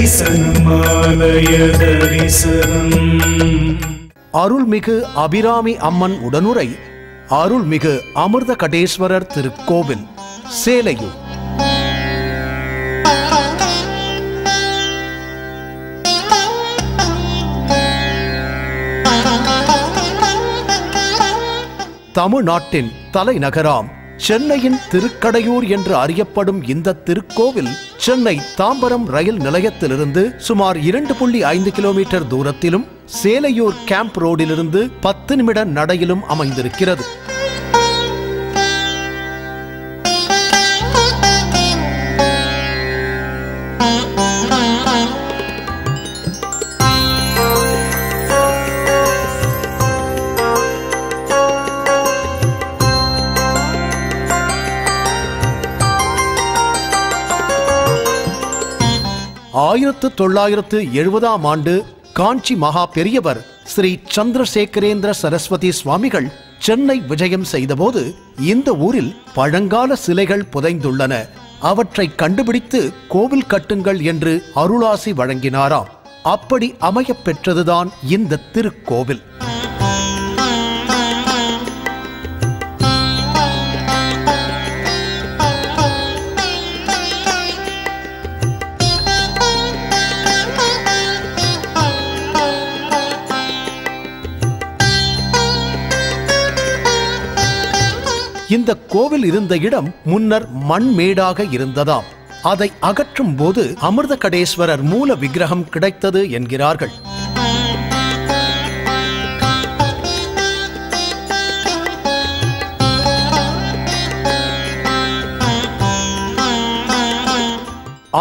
தரிசனமாலய தரிசனம். அருள்மிகு அபிராமி அம்மன் உடனுரை அருள்மிகு அமிர்தகடேஸ்வரர் திருக்கோவில், சேலையூர். தமிழ்நாட்டின் தலைநகராம் சென்னையின் திருக்கடையூர் என்று அறியப்படும் இந்த திருக்கோவில் சென்னை தாம்பரம் ரயில் நிலையத்திலிருந்து சுமார் 2.5 கிலோமீட்டர் தூரத்திலும் சேலையூர் கேம்ப் ரோடிலிருந்து 10 நிமிட நடையிலும் அமைந்திருக்கிறது. ஆயிரத்து 1970ஆம் ஆண்டு காஞ்சி மகா பெரியவர் ஸ்ரீ சந்திரசேகரேந்திர சரஸ்வதி சுவாமிகள் சென்னை விஜயம் செய்தபோது இந்த ஊரில் பழங்கால சிலைகள் புதைந்துள்ளன, அவற்றை கண்டுபிடித்து கோவில் கட்டுங்கள் என்று அருளாசி வழங்கினாராம். அப்படி அமையப் பெற்றதுதான் இந்த திருக்கோவில். இந்த கோவில் இருந்த இடம் முன்னர் மண்மேடாக இருந்ததாம். அதை அகற்றும் போது அமிர்தகடேஸ்வரர் மூல விக்கிரகம் கிடைத்தது என்கிறார்கள்.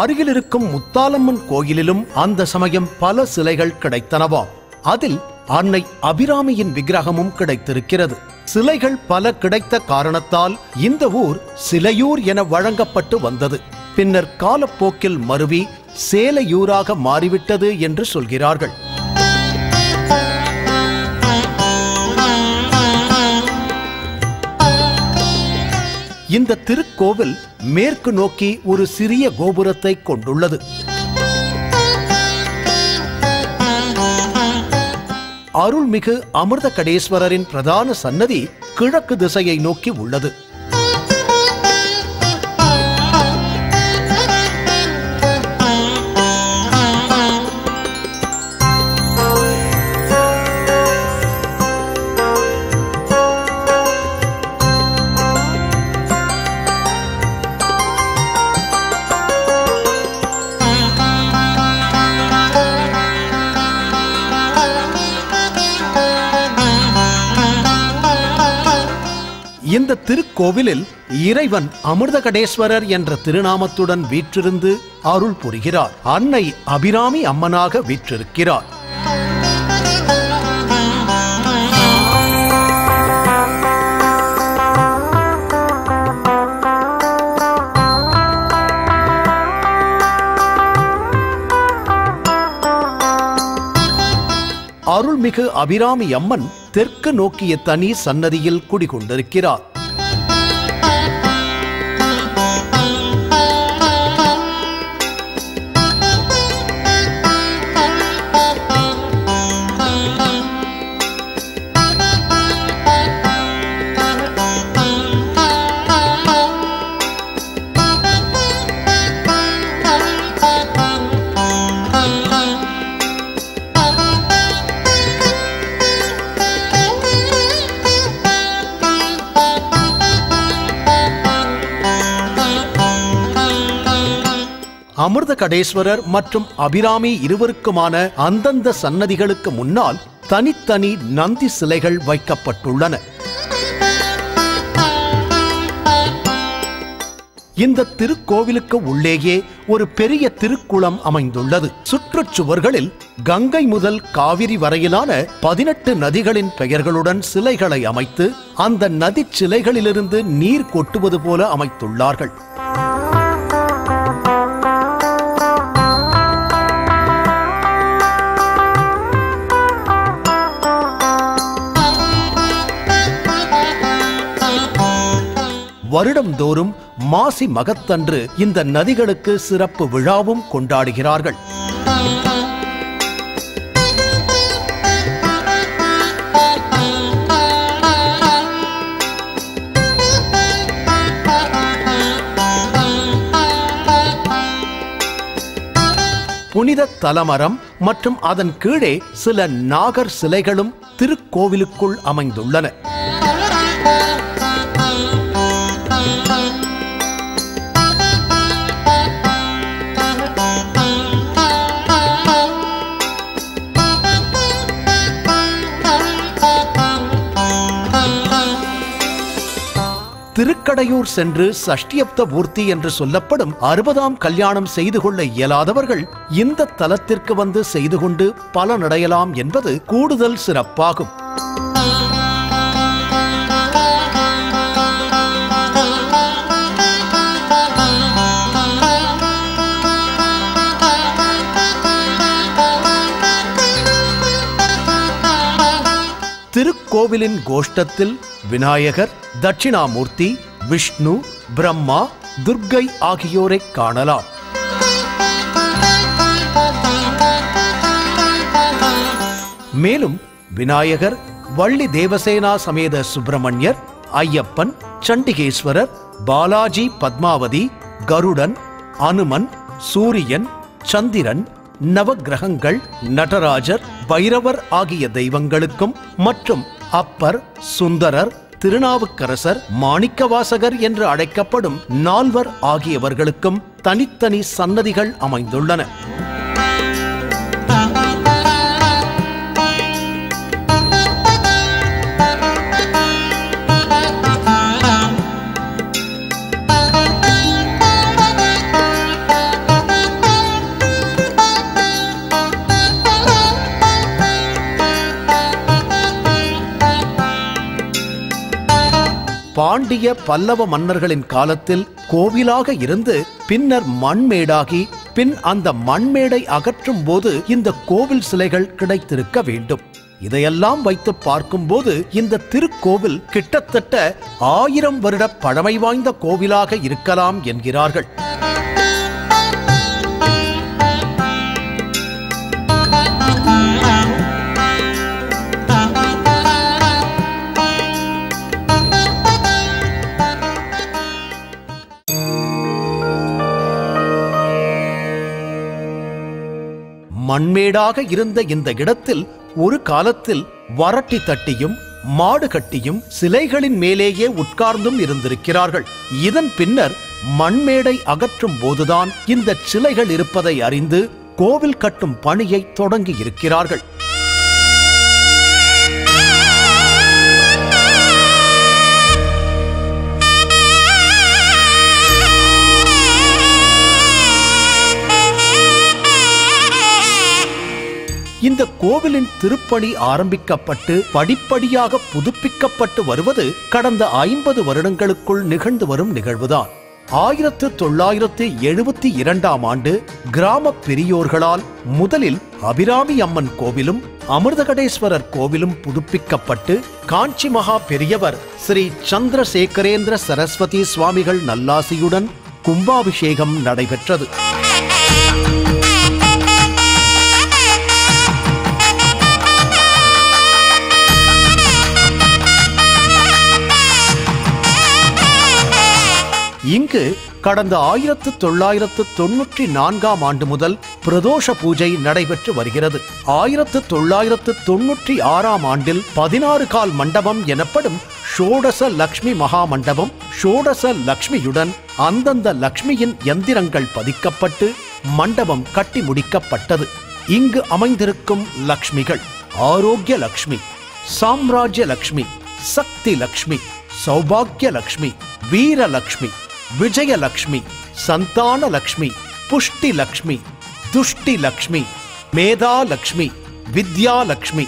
அருகில் இருக்கும் முத்தாலம்மன் கோயிலிலும் அந்த சமயம் பல சிலைகள் கிடைத்தனவாம். அதில் அன்னை அபிராமியின் விக்கிரகமும் கிடைத்திருக்கிறது. சிலைகள் பல கிடைத்த காரணத்தால் இந்த ஊர் சிலையூர் என வழங்கப்பட்டு வந்தது. பின்னர் காலப்போக்கில் மருவி சேலையூராக மாறிவிட்டது என்று சொல்கிறார்கள். இந்த திருக்கோவில் மேற்கு நோக்கி ஒரு சிறிய கோபுரத்தை கொண்டுள்ளது. அருள்மிகு அமிர்தகடேஸ்வரரின் பிரதான சன்னதி கிழக்கு திசையை நோக்கி உள்ளது. இந்த திருக்கோவிலில் இறைவன் அமிர்தகடேஸ்வரர் என்ற திருநாமத்துடன் வீற்றிருந்து அருள் புரிகிறார். அன்னை அபிராமி அம்மனாக வீற்றிருக்கிறார். அருள்மிகு அபிராமி அம்மன் தெற்கு நோக்கிய தனி சன்னதியில் குடிகொண்டிருக்கிறார். அமிர்தகடேஸ்வரர் மற்றும் அபிராமி இருவருக்குமான அந்தந்த சன்னதிகளுக்கு முன்னால் தனித்தனி நந்தி சிலைகள் வைக்கப்பட்டுள்ளன. இந்த திருக்கோவிலுக்கு உள்ளேயே ஒரு பெரிய திருக்குளம் அமைந்துள்ளது. சுற்றுச்சுவர்களில் கங்கை முதல் காவிரி வரையிலான 18 நதிகளின் பெயர்களுடன் சிலைகளை அமைத்து அந்த நதி சிலைகளிலிருந்து நீர் கொட்டுவது போல அமைத்துள்ளார்கள். வருடம்தோறும் மாசி மகத்தன்று இந்த நதிகளுக்கு சிறப்பு விழாவும் கொண்டாடுகிறார்கள். புனித தலமரம் மற்றும் அதன் கீழே சில நாகர் சிலைகளும் திருக்கோவிலுக்குள் அமைந்துள்ளன. திருக்கடையூர் சென்று சஷ்டியப்த பூர்த்தி என்று சொல்லப்படும் 60ஆம் கல்யாணம் செய்து கொள்ள இயலாதவர்கள் இந்த தலத்திற்கு வந்து செய்து கொண்டு பலனடையலாம் என்பது கூடுதல் சிறப்பாகும். திருக்கோவிலின் கோஷ்டத்தில் விநாயகர், தட்சிணாமூர்த்தி, விஷ்ணு, பிரம்மா, துர்க்கை ஆகியோரை காணலாம். மேலும் விநாயகர், வள்ளி தேவசேனா சமேத சுப்பிரமணியர், ஐயப்பன், சண்டிகேஸ்வரர், பாலாஜி, பத்மாவதி, கருடன், அனுமன், சூரியன், சந்திரன், நவக்கிரகங்கள், நடராஜர், பைரவர் ஆகிய தெய்வங்களுக்கும் மற்றும் அப்பர், சுந்தரர், திருநாவுக்கரசர், மாணிக்கவாசகர் என்று அழைக்கப்படும் 4வர் ஆகியவர்களுக்கும் தனித்தனி சன்னதிகள் அமைந்துள்ளன. பாண்டிய பல்லவ மன்னர்களின் காலத்தில் கோவிலாக இருந்து பின்னர் மண்மேடாகி பின் அந்த மண்மேடை அகற்றும் போது இந்த கோவில் சிலைகள் கிடைத்திருக்க வேண்டும். இதையெல்லாம் வைத்து பார்க்கும்போது இந்த திருக்கோவில் கிட்டத்தட்ட 1000 வருட பழமை வாய்ந்த கோவிலாக இருக்கலாம் என்கிறார்கள். மண்மேடாக இருந்த இந்த இடத்தில் ஒரு காலத்தில் வரட்டி தட்டியும் மாடு கட்டியும் சிலைகளின் மேலேயே உட்கார்ந்தும் இருந்திருக்கிறார்கள். இதன் பின்னர் மண்மேடை அகற்றும் போதுதான் இந்த சிலைகள் இருப்பதை அறிந்து கோவில் கட்டும் பணியை தொடங்கி இருக்கிறார்கள். இந்த கோவிலின் திருப்பணி ஆரம்பிக்கப்பட்டு படிப்படியாக புதுப்பிக்கப்பட்டு வருவது கடந்த 50 வருடங்களுக்குள் நிகழ்ந்து வரும் நிகழ்வுதான். 1972ஆம் ஆண்டு கிராம பெரியோர்களால் முதலில் அபிராமி அம்மன் கோவிலும் அமிர்தகடேஸ்வரர் கோவிலும் புதுப்பிக்கப்பட்டு காஞ்சி மகா பெரியவர் ஸ்ரீ சந்திரசேகரேந்திர சரஸ்வதி சுவாமிகள் நல்லாசியுடன் கும்பாபிஷேகம் நடைபெற்றது. இங்கு கடந்த 1994ஆம் ஆண்டு முதல் பிரதோஷ பூஜை நடைபெற்று வருகிறது. 1996ஆம் ஆண்டில் 16 கால் மண்டபம் எனப்படும் ஷோடச லக்ஷ்மி மகா மண்டபம், ஷோடச லக்ஷ்மியுடன் அந்தந்த லக்ஷ்மியின் எந்திரங்கள் பதிக்கப்பட்டு மண்டபம் கட்டி முடிக்கப்பட்டது. இங்கு அமைந்திருக்கும் லக்ஷ்மிகள் ஆரோக்கிய லக்ஷ்மி, சாம்ராஜ்ய லக்ஷ்மி, சக்தி லக்ஷ்மி, சௌபாகிய லக்ஷ்மி, வீரலக்ஷ்மி, விஜயலக்ஷ்மி, சந்தான லக்ஷ்மி, புஷ்டி லக்ஷ்மி, துஷ்டி லக்ஷ்மி, மேதா லக்ஷ்மி, வித்யா லக்ஷ்மி.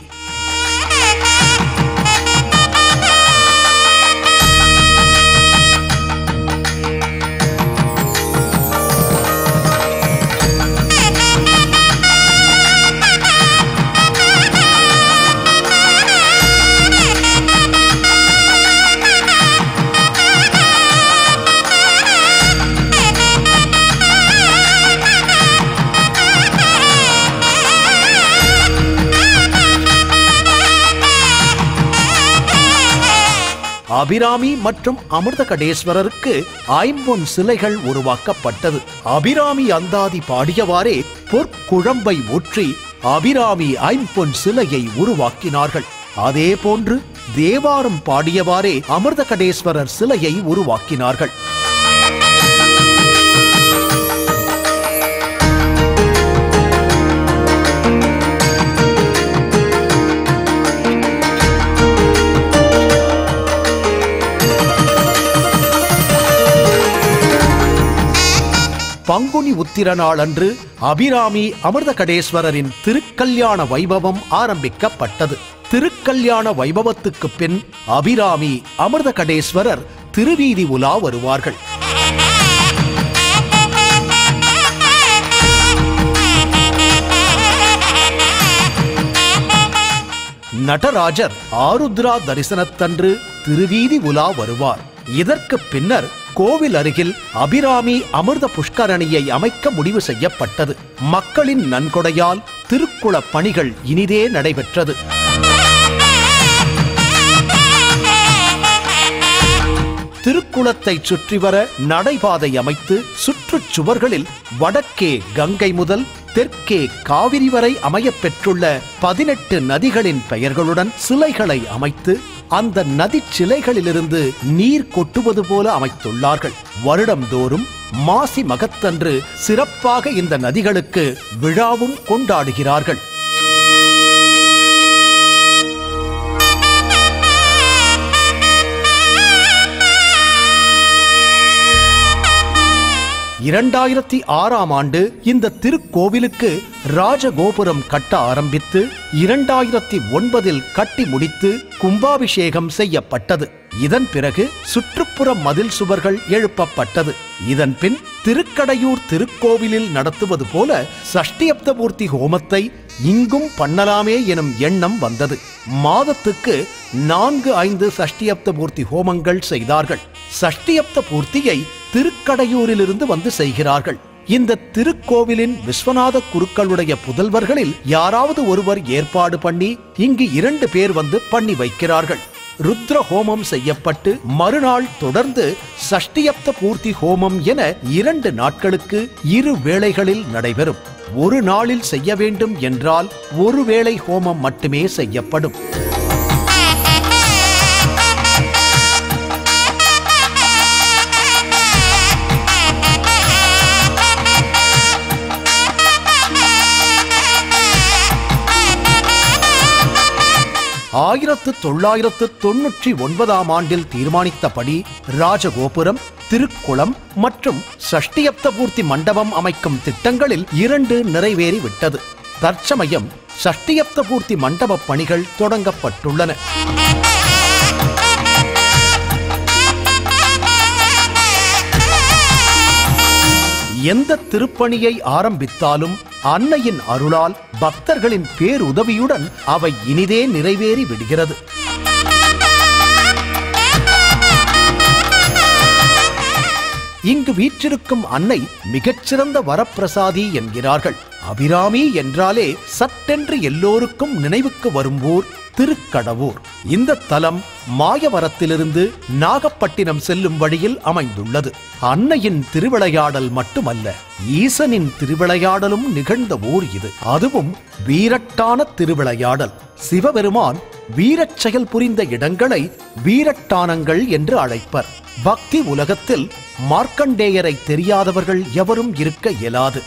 அபிராமி மற்றும் அமிர்தகடேஸ்வரருக்கு ஐம்பொன் சிலைகள் உருவாக்கப்பட்டது. அபிராமி அந்தாதி பாடியவாறே பொற்குழம்பை ஊற்றி அபிராமி ஐம்பொன் சிலையை உருவாக்கினார்கள். அதே போன்று தேவாரம் பாடியவாறே அமிர்தகடேஸ்வரர் சிலையை உருவாக்கினார்கள். பங்குனி உத்திர நாள் அன்று அபிராமி அமிர்தகடேஸ்வரரின் திருக்கல்யாண வைபவம் ஆரம்பிக்கப்பட்டது. திருக்கல்யாண வைபவத்துக்கு பின் அபிராமி அமிர்தகடேஸ்வரர் திருவீதி உலா வருவார்கள். நடராஜர் ஆருத்ரா தரிசனத்தன்று திருவீதி உலா வருவார். இதற்கு பின்னர் கோவில் அருகில் அபிராமி அமிர்த புஷ்கரணியை அமைக்க முடிவு செய்யப்பட்டது. மக்களின் நன்கொடையால் திருக்குள பணிகள் இனிதே நடைபெற்றது. திருக்குளத்தை சுற்றி வர நடைபாதை அமைத்து சுற்றுச்சுவர்களில் வடக்கே கங்கை முதல் தெற்கே காவிரி வரை அமையப் பெற்றுள்ள 18 நதிகளின் பெயர்களுடன் சிலைகளை அமைத்து அந்த நதி சிலைகளிலிருந்து நீர் கொட்டுவது போல அமைத்துள்ளார்கள். வருடந்தோறும் மாசி மகத்தன்று சிறப்பாக இந்த நதிகளுக்கு விழாவும் கொண்டாடுகிறார்கள். இரண்டாயிரத்தி 6ஆம் ஆண்டு இந்த திருக்கோவிலுக்கு ராஜகோபுரம் கட்ட ஆரம்பித்து 2009 கட்டி முடித்து கும்பாபிஷேகம் செய்யப்பட்டது. இதன் பிறகு சுற்றுப்புற மதில் சுவர்கள் எழுப்பப்பட்டது. இதன் பின் திருக்கடையூர் திருக்கோவிலில் நடத்துவது போல சஷ்டியப்தபூர்த்தி ஹோமத்தை இங்கும் பண்ணலாமே எனும் எண்ணம் வந்தது. மாதத்துக்கு 4-5 சஷ்டியப்தபூர்த்தி ஹோமங்கள் செய்தார்கள். சஷ்டியப்த பூர்த்தியை திருக்கடையூரிலிருந்து வந்து செய்கிறார்கள். இந்த திருக்கோவிலின் விஸ்வநாத குருக்களுடைய புதல்வர்களில் யாராவது ஒருவர் ஏற்பாடு பண்ணி இங்கு 2 பேர் வந்து பண்ணி வைக்கிறார்கள். ருத்ர ஹோமம் செய்யப்பட்டு மறுநாள் தொடர்ந்து சஷ்டியப்த பூர்த்தி ஹோமம் என 2 நாட்களுக்கு 2 வேளைகளில் நடைபெறும். ஒரு நாளில் செய்ய வேண்டும் என்றால் 1 வேளை ஹோமம் மட்டுமே செய்யப்படும். ஆயிரத்து 999ஆம் ஆண்டில் தீர்மானித்தபடி ராஜகோபுரம், திருக்குளம் மற்றும் சஷ்டியப்த பூர்த்தி மண்டபம் அமைக்கும் திட்டங்களில் 2 நிறைவேறிவிட்டது. தற்சமயம் சஷ்டியப்த பூர்த்தி மண்டப பணிகள் தொடங்கப்பட்டுள்ளன. எந்த திருப்பணியை ஆரம்பித்தாலும் அன்னையின் அருளால் பக்தர்களின் பேருதவியுடன் அவை இனிதே நிறைவேறி விடுகிறது. இங்கு வீற்றிருக்கும் அன்னை மிகச்சிறந்த வரப்பிரசாதி என்கிறார்கள். அபிராமி என்றாலே சட்டென்று எல்லோருக்கும் நினைவுக்கு வரும் ஊர் திருக்கடவூர். இந்த தலம் மாயவரத்திலிருந்து நாகப்பட்டினம் செல்லும் வழியில் அமைந்துள்ளது. அன்னையின் திருவிளையாடல் மட்டுமல்ல, ஈசனின் திருவிளையாடலும் நிகழ்ந்த ஊர் இது. அதுவும் வீரட்டான திருவிளையாடல். சிவபெருமான் வீரச் செயல் புரிந்த இடங்களை வீரட்டானங்கள் என்று அழைப்பர். பக்தி உலகத்தில் மார்க்கண்டேயரை தெரியாதவர்கள் எவரும் இருக்க இயலாது.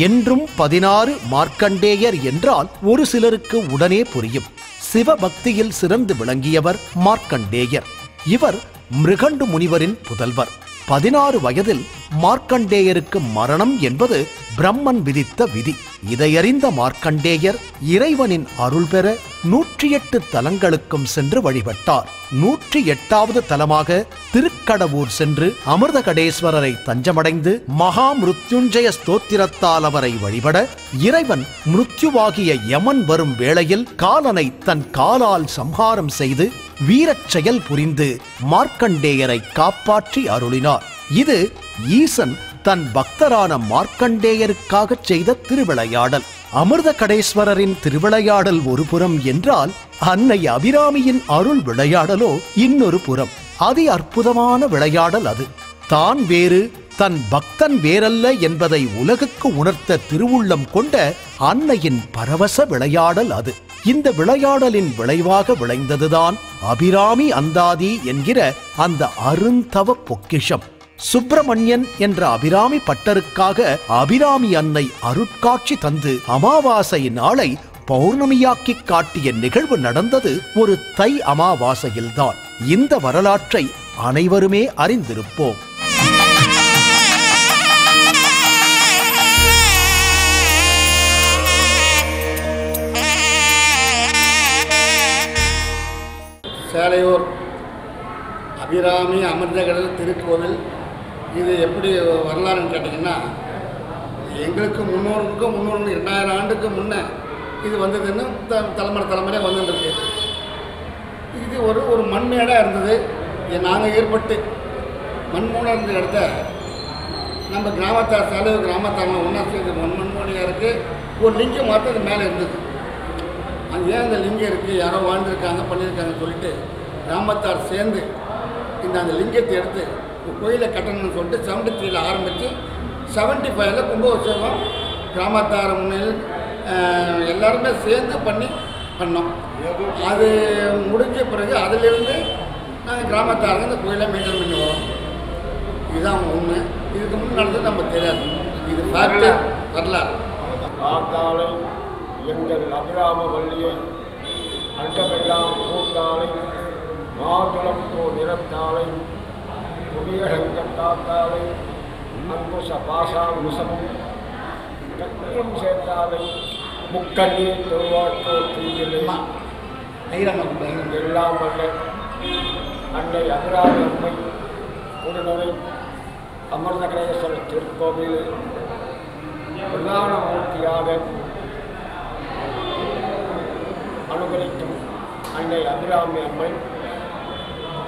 என்றும் 16 மார்க்கண்டேயர் என்றால் ஒரு சிலருக்கு உடனே புரியும். சிவபக்தியில் சிறந்து விளங்கியவர் மார்க்கண்டேயர். இவர் மிருகண்டு முனிவரின் புதல்வர். 16 வயதில் மார்க்கண்டேயருக்கு மரணம் என்பது பிரம்மன் விதித்த விதி. இதையறிந்த மார்க்கண்டேயர் இறைவனின் அருள் பெற 108 தலங்களுக்கும் சென்று வழிபட்டார். 108வது தலமாக திருக்கடவூர் சென்று அமிர்தகடேஸ்வரரை தஞ்சமடைந்து மகா மிருத்யுஞ்சய ஸ்தோத்திரத்தால் அவரை வழிபட இறைவன் மிருத்யுவாகிய யமன் வரும் வேளையில் காலனை தன் காலால் சம்ஹாரம் செய்து வீரச் செயல் புரிந்து மார்க்கண்டேயரை காப்பாற்றி அருளினார். இது ஈசன் தன் பக்தரான மார்க்கண்டேயருக்காக செய்த திருவிளையாடல். அமிர்தகடேஸ்வரரின் திருவிளையாடல் ஒரு புறம் என்றால், அன்னை அபிராமியின் அருள் விளையாடலோ இன்னொரு புறம். அதி அற்புதமான விளையாடல் அது. தான் வேறு தன் பக்தன் வேறல்ல என்பதை உலகுக்கு உணர்த்த திருவுள்ளம் கொண்ட அன்னையின் பரவச விளையாடல் அது. இந்த விளையாடலின் விளைவாக விளைந்ததுதான் அபிராமி அந்தாதி என்கிற அந்த அருந்தவ பொக்கிஷம். சுப்பிரமணியன் என்ற அபிராமி பட்டருக்காக அபிராமி அன்னை அருட்காட்சி தந்து அமாவாசை நாளை பௌர்ணமியாக்கி காட்டிய நிகழ்வு நடந்தது ஒரு தை அமாவாசையில்தான். இந்த வரலாற்றை அனைவருமே அறிந்திருப்போம். சேலையூர் அபிராமி அமிர்தகடல் திருக்கோவில் இது எப்படி வரலாறுன்னு கேட்டிங்கன்னா, எங்களுக்கு முன்னோருக்கும் 2000 ஆண்டுக்கு முன்னே இது வந்ததுன்னு தலைமுறையாக வந்துருக்கு. இது ஒரு மண்மேடாக இருந்தது. நாங்கள் ஏற்பட்டு மண்மூடாக இருந்த இடத்த நம்ம கிராமத்தார் சேலையூர் கிராமத்தாரில் ஒன்றா சேர்ந்து மண்மூடியாக இருக்குது. ஒரு லிங்கம் மாற்ற அது மேலே இருந்தது. அது ஏன் அந்த லிங்கம் இருக்குது, யாரோ வாழ்ந்துருக்காங்க பண்ணியிருக்காங்கன்னு சொல்லிட்டு கிராமத்தார் சேர்ந்து அந்த லிங்கத்தை எடுத்து கோயிலை கட்டணும்னு சொல்லிட்டு 73 ஆரம்பித்து 75 கும்பாபிஷேகம் கிராமத்தார் முன்னில் எல்லாருமே சேர்ந்து பண்ணோம். அது முடிஞ்ச பிறகு அதிலிருந்து நாங்கள் கிராமத்தாருக்கு இந்த கோயிலை மெயின்டைன் பண்ணி வரோம். இதுதான் உண்மை. இதுக்கு முன்னே நடந்தது நமக்கு தெரியாது. இது ஃபேக்ட் வரலாறு. காத்தாலை எங்கள் அபிராம வள்ளியை அண்டமெல்லாம் பூத்தாலை மாதுளம் போ நிறத்தாலை புதியங்கத்தாத்தாலை அன்புச பாசாங்குசமும் கத்தியம் சேர்த்தாலை முக்கண்ணீர் திருவாட்டோர் தீயிலை எல்லாம் வல்ல அன்னை அபிராமி அம்மை உடனரை அமர்தகடேஸ்வரர் திருக்கோவில் பிரதான மூர்த்தியாக அனுகரிக்கும் அன்னை அபிராமி அம்மை.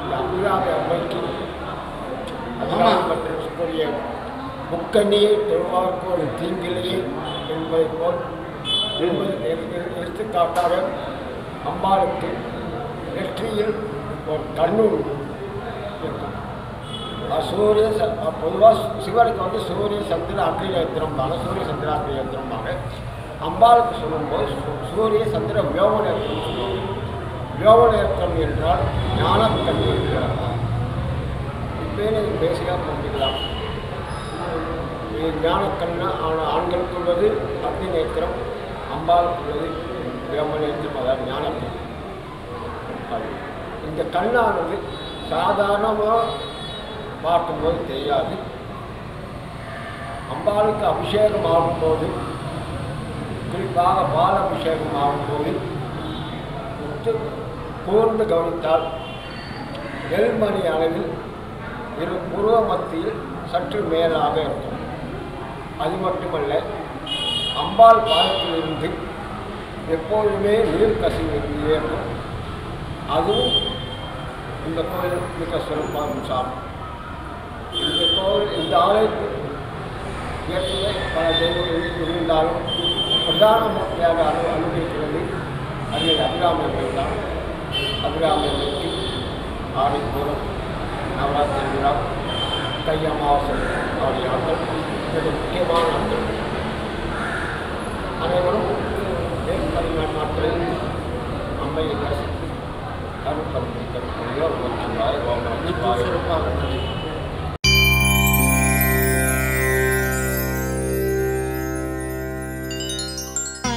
இந்த அபிராமி அம்மைக்கு அபிராமி மற்றும் கூடிய முக்கண்ணியை தொழுவார்க்கு ஒரு தீங்கிலேயே என்பதை போல் எடுத்துக்காட்டாக அம்பாளுக்கு நெற்றியில் ஒரு கண்ணூர் இருக்கும். சூரிய பொதுவாக சிவனுக்கு சூரிய சந்திர அக்னிநேத்திரம்பாங்க. சூரிய சந்திர அக்னிநேத்திரம்பாங்க. அம்பாளுக்கு சொல்லும்போது சூரிய சந்திர வியோமநேத்திரம் சொல்லுவாங்க. வியோமநேத்திரம் என்றால் ஞானக்கண்ணு என்று அர்த்தம். இப்போயே பேசியாக புரிஞ்சுக்கலாம். இது ஞானக்கண்ணு ஆண்களுக்கு உள்ளது அக்னி நேத்திரம், அம்பாளுக்கு உள்ளது வியோமநேத்திரம், அதாவது ஞானக்கண். இந்த கண்ணானது சாதாரணமாக பார்க்கும்போது தெரியாது. அம்பாளுக்கு அபிஷேகம் ஆகும்போது, குறிப்பாக பால் அபிஷேகம் ஆகும்போது கூர்ந்து கவனித்தால் நெல்மணி அளவில் இரு புருவ மத்தியில் சற்று மேலாக இருக்கும். அது மட்டுமல்ல, அம்பாள் பாதத்திலிருந்து எப்பொழுதுமே நீர் கசிவு ஏற்படும். அதுவும் இந்த கோயில் மிக சிறப்பான சார்பு. இந்த கோவில், இந்த ஆலயத்தில் ஏற்கனவே பல தெய்வங்கள் இருந்தாலும் பிரதான மூர்த்தியாக அனுபவிக்கிறது அன்னை அபிராமி அம்மை தான். அபிராமி அம்மைக்கு ஆடிப்பூரம், நவராத்திரி விழா, தை அமாவாசை ஆகிய நாட்கள் மிக முக்கியமான நாட்கள். அனைவரும் மேற்பதினாறு நாட்களில் அம்மையை தரிசித்து அருட்படுத்திய சிறப்பாக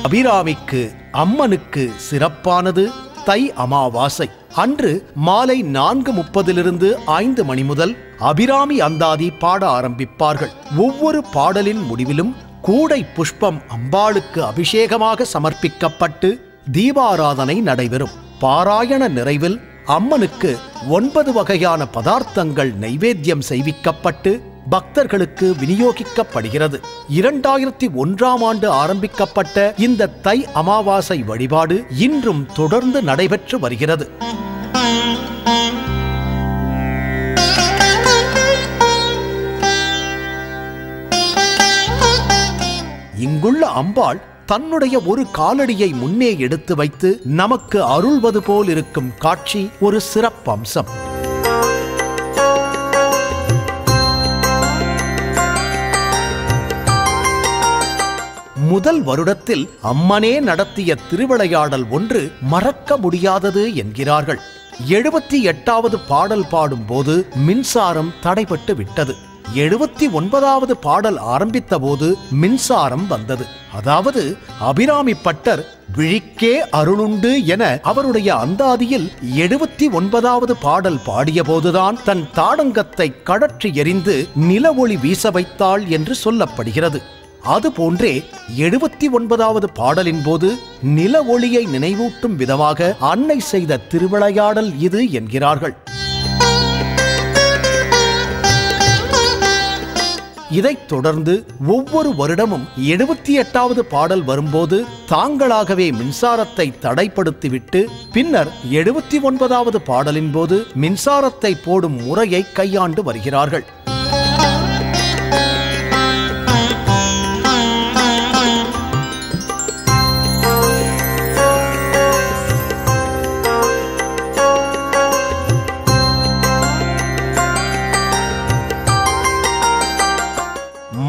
அபிராமிக்கு அம்மனுக்கு சிறப்பானது தை அமாவாசை அன்று மாலை 4:30 5 மணி முதல் அபிராமி அந்தாதி பாட ஆரம்பிப்பார்கள். ஒவ்வொரு பாடலின் முடிவிலும் கூடை புஷ்பம் அம்பாளுக்கு அபிஷேகமாக சமர்ப்பிக்கப்பட்டு தீபாராதனை நடைபெறும். பாராயண நிறைவில் அம்மனுக்கு 9 வகையான பதார்த்தங்கள் நைவேத்தியம் செய்விக்கப்பட்டு பக்தர்களுக்கு விநியோகிக்கப்படுகிறது. 2001ஆம் ஆண்டு ஆரம்பிக்கப்பட்ட இந்த தை அமாவாசை வழிபாடு இன்றும் தொடர்ந்து நடைபெற்று வருகிறது. இங்குள்ள அம்பாள் தன்னுடைய ஒரு காலடியை முன்னே எடுத்து வைத்து நமக்கு அருள்வது போல் இருக்கும் காட்சி ஒரு சிறப்பம்சம். முதல் வருடத்தில் அம்மனே நடத்திய திருவிளையாடல் ஒன்று மறக்க முடியாதது என்கிறார்கள். 78வது பாடல் பாடும்போது மின்சாரம் தடைபட்டு விட்டது. 79வது பாடல் ஆரம்பித்த போது மின்சாரம் வந்தது. அதாவது அபிராமி பட்டர் விழிக்கே அருளுண்டு என அவருடைய அந்தாதியில் 79வது பாடல் பாடிய போதுதான் தன் தாடங்கத்தை கடற்றி எறிந்து நில ஒளி வீச வைத்தாள் என்று சொல்லப்படுகிறது. அதுபோன்றே 79வது பாடலின் போது நில ஒளியை நினைவூட்டும் விதமாக அன்னை செய்த திருவிளையாடல் இது என்கிறார்கள். இதைத் தொடர்ந்து ஒவ்வொரு வருடமும் 78வது பாடல் வரும்போது தாங்களாகவே மின்சாரத்தை தடைப்படுத்திவிட்டு பின்னர் 79வது பாடலின் போது மின்சாரத்தை போடும் முறையை கையாண்டு வருகிறார்கள்.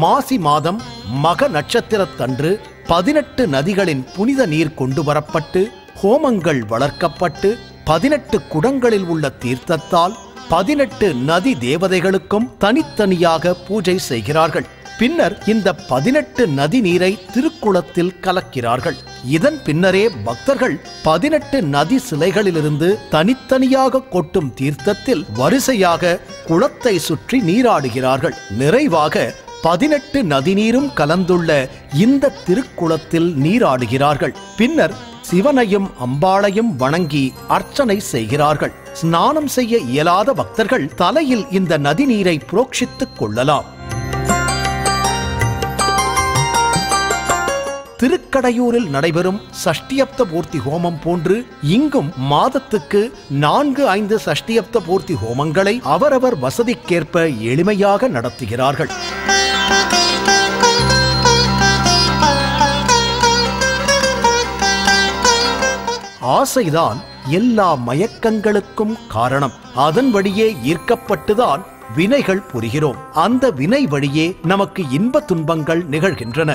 மாசி மாதம் மக நட்சத்திரத்தன்று 18 நதிகளின் புனித நீர் கொண்டு வரப்பட்டு ஹோமங்கள் வளர்க்கப்பட்டு 18 குடங்களில் உள்ள தீர்த்தத்தால் 18 நதி தேவதைகளுக்கும் தனித்தனியாக பூஜை செய்கிறார்கள். பின்னர் இந்த 18 நதி நீரை திருக்குளத்தில் கலக்கிறார்கள். இதன் பின்னரே பக்தர்கள் 18 நதி சிலைகளிலிருந்து தனித்தனியாக கொட்டும் தீர்த்தத்தில் வரிசையாக குளத்தை சுற்றி நீராடுகிறார்கள். நிறைவாக 18 நதிநீரும் கலந்துள்ள இந்த திருக்குளத்தில் நீராடுகிறார்கள். பின்னர் சிவனையும் அம்பாளையும் வணங்கி அர்ச்சனை செய்கிறார்கள். ஸ்நானம் செய்ய இயலாத பக்தர்கள் தலையில் இந்த நதிநீரை புரோக்ஷித்துக் கொள்ளலாம். திருக்கடையூரில் நடைபெறும் சஷ்டியப்த பூர்த்தி ஹோமம் போன்று இங்கும் மாதத்துக்கு 4-5 சஷ்டியப்த பூர்த்தி ஹோமங்களை அவரவர் வசதிக்கேற்ப எளிமையாக நடத்துகிறார்கள். ஆசைதான் எல்லா மயக்கங்களுக்கும் காரணம். அதன் வழியே ஈர்க்கப்பட்டுதான் வினைகள் புரிகிறோம். அந்த வினை வழியே நமக்கு இன்ப துன்பங்கள் நிகழ்கின்றன.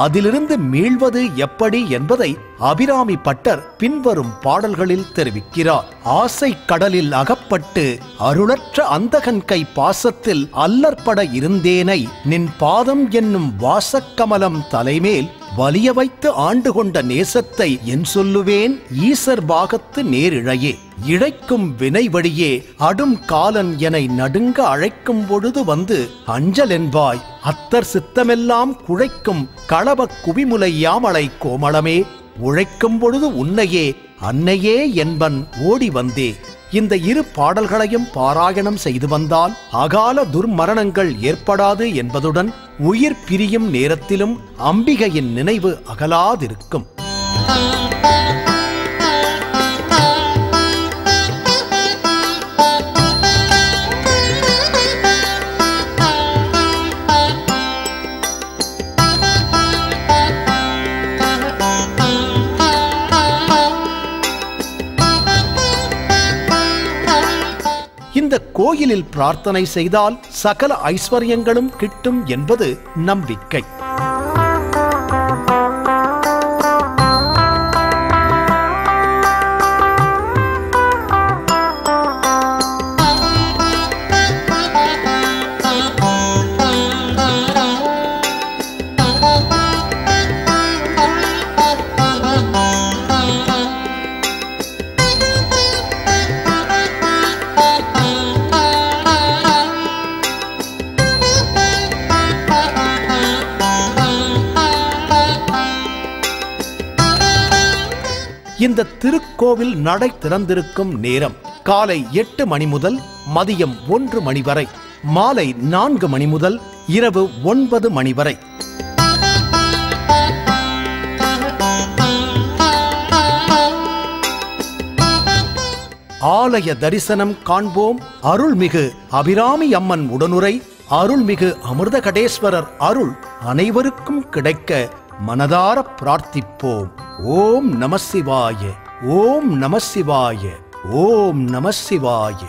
அதிலிருந்து மீள்வது எப்படி என்பதை அபிராமி பட்டர் பின்வரும் பாடல்களில் தெரிவிக்கிறார். ஆசை கடலில் அகப்பட்டு அருளற்ற அந்தகன் கை பாசத்தில் அல்லற்பட இருந்தேனை நின் பாதம் என்னும் வாசக்கமலம் தலைமேல் வலிய வைத்து ஆண்டு கொண்ட நேசத்தை என் சொல்லுவேன் ஈசர் பாகத்து நேரிழையே. இழைக்கும் வினை வழியே அடும் காலன் என நடுங்க அழைக்கும் பொழுது வந்து அஞ்சல் என்பாய் அத்தர் சித்தமெல்லாம் குழைக்கும் களப குவிமுலை யாமலை கோமளமே. உழைக்கும் பொழுது உன்னையே அன்னையே என்பன் ஓடி வந்தே. இந்த இரு பாடல்களையும் பாராயணம் செய்து வந்தால் அகால துர்மரணங்கள் ஏற்படாது என்பதுடன் உயிர் பிரியும் நேரத்திலும் அம்பிகையின் நினைவு அகலாதிருக்கும். இந்த கோயிலில் பிரார்த்தனை செய்தால் சகல ஐஸ்வர்யங்களும் கிட்டும் என்பது நம்பிக்கை. இந்த திருக்கோவில் நடை திறந்திருக்கும் நேரம் காலை 8 மணி முதல் மதியம் 1 மணி வரை, மாலை 4 மணி முதல் இரவு 9 மணி வரை. ஆலய தரிசனம் காண்போம். அருள்மிகு அபிராமி அம்மன் உடனுரை அருள்மிகு அமிர்தகடேஸ்வரர் அருள் அனைவருக்கும் கிடைக்க மனதார பிரார்த்திப்போம். ஓம் நம சிவாய, ஓம் நம சிவாய, ஓம் நம சிவாய.